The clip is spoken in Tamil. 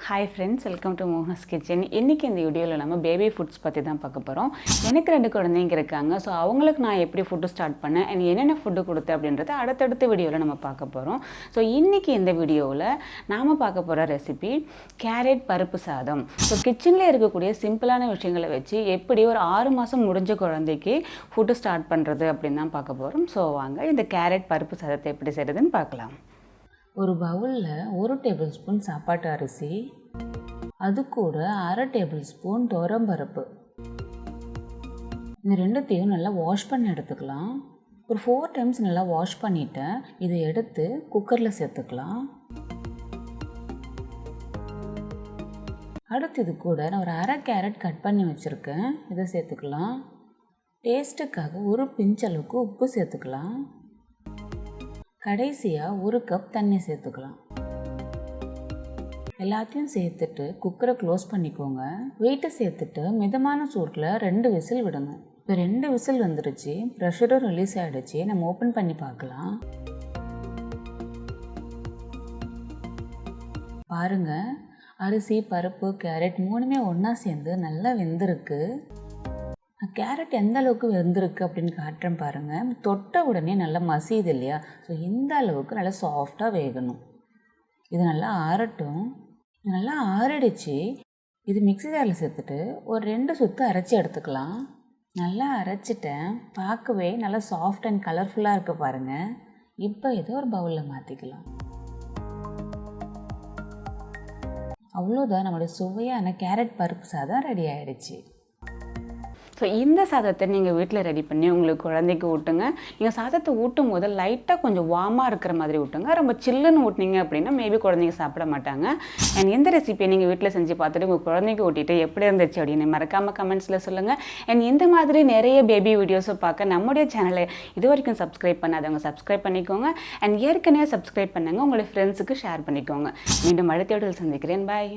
Hi friends, welcome to Mohan's kitchen. இன்றைக்கி இந்த வீடியோவில் நம்ம பேபி ஃபுட்ஸ் பற்றி தான் பார்க்க போகிறோம். எனக்கு 2 குழந்தைங்க இருக்காங்க. ஸோ அவங்களுக்கு நான் எப்படி ஃபுட்டு ஸ்டார்ட் பண்ணேன் அண்ட் என்னென்ன ஃபுட்டு கொடுத்தேன் அப்படின்றத அடுத்தடுத்த வீடியோவில் நம்ம பார்க்க போகிறோம். ஸோ இன்றைக்கி இந்த வீடியோவில் நாம் பார்க்க போகிற ரெசிபி கேரட் பருப்பு சாதம். ஸோ கிச்சனில் இருக்கக்கூடிய சிம்பிளான விஷயங்களை வச்சு எப்படி ஒரு 6 மாதம் முடிஞ்ச குழந்தைக்கு ஃபுட்டு ஸ்டார்ட் பண்ணுறது அப்படின்னு தான் பார்க்க போகிறோம். ஸோ வாங்க இந்த கேரட் பருப்பு சாதத்தை எப்படி செய்கிறதுன்னு பார்க்கலாம். ஒரு பவுலில் 1 டேபிள் ஸ்பூன் சாப்பாட்டு அரிசி, அது கூட 1/2 டேபிள் ஸ்பூன் துவரம்பருப்பு, இந்த ரெண்டுத்தையும் நல்லா வாஷ் பண்ணி எடுத்துக்கலாம். ஒரு 4 டைம்ஸ் நல்லா வாஷ் பண்ணிவிட்டேன். இதை எடுத்து குக்கரில் சேர்த்துக்கலாம். அடுத்து இது கூட நான் ஒரு 1/2 கேரட் கட் பண்ணி வச்சுருக்கேன், இதை சேர்த்துக்கலாம். டேஸ்ட்டுக்காக ஒரு பிஞ்ச் அளவுக்கு உப்பு சேர்த்துக்கலாம். கடைசியாக 1 கப் தண்ணி சேர்த்துக்கலாம். எல்லாத்தையும் சேர்த்துட்டு குக்கரை க்ளோஸ் பண்ணிக்கோங்க. வெயிட்டை சேர்த்துட்டு மிதமான சூட்டில் 2 விசில் விடுங்க. இப்போ 2 விசில் வந்துடுச்சு, ப்ரெஷரும் ரிலீஸ் ஆகிடுச்சு. நம்ம ஓப்பன் பண்ணி பார்க்கலாம். பாருங்கள், அரிசி, பருப்பு, கேரட் 3மே ஒன்றா சேர்ந்து நல்லா வெந்திருக்கு. கேரட் எந்த அளவுக்கு வெந்திருக்கு அப்படின்னு காட்டுறேன் பாருங்கள். தொட்ட உடனே நல்லா மசியுது இல்லையா? ஸோ இந்த அளவுக்கு நல்லா சாஃப்டாக வேகணும். இது நல்லா ஆறட்டும். இது நல்லா ஆறிடுச்சு. இது மிக்ஸி ஜாரில் சேர்த்துட்டு ஒரு 2 சுற்று அரைச்சி எடுத்துக்கலாம். நல்லா அரைச்சிட்டேன். பார்க்கவே நல்லா சாஃப்ட் அண்ட் கலர்ஃபுல்லாக இருக்குது பாருங்கள். இப்போ இதை ஒரு பவுலில் மாற்றிக்கலாம். அவ்வளோதான், நம்மளுடைய சுவையான கேரட் பருப்பு சாதம் ரெடி ஆகிடுச்சு. ஸோ இந்த சாதத்தை நீங்கள் வீட்டில் ரெடி பண்ணி உங்களுக்கு குழந்தைக்கு ஊட்டுங்க. நீங்கள் சாதத்தை ஊட்டும் போது லைட்டாக கொஞ்சம் வார்மாக இருக்கிற மாதிரி ஊட்டுங்க. ரொம்ப சில்லுன்னு ஊட்டினீங்க அப்படின்னா மேபி குழந்தைங்க சாப்பிட மாட்டாங்க. அண்ட் எந்த ரெசிபியை நீங்கள் வீட்டில் செஞ்சு பார்த்துட்டு உங்கள் குழந்தைக்கு ஊட்டிட்டு எப்படி இருந்துச்சு அப்படின்னு மறக்காமல் கமெண்ட்ஸில் சொல்லுங்கள். அண்ட் இந்த மாதிரி நிறைய பேபி வீடியோஸை பார்க்க நம்முடைய சேனலை இது வரைக்கும் சப்ஸ்கிரைப் பண்ணாதவங்க சப்ஸ்கிரைப் பண்ணிக்கோங்க. அண்ட் ஏற்கனவே சப்ஸ்கிரைப் பண்ணுங்கள், உங்களுடைய ஃப்ரெண்ட்ஸுக்கு ஷேர் பண்ணிக்கோங்க. மீண்டும் அடுத்த வீடியோவில் சந்திக்கிறேன். பாய்.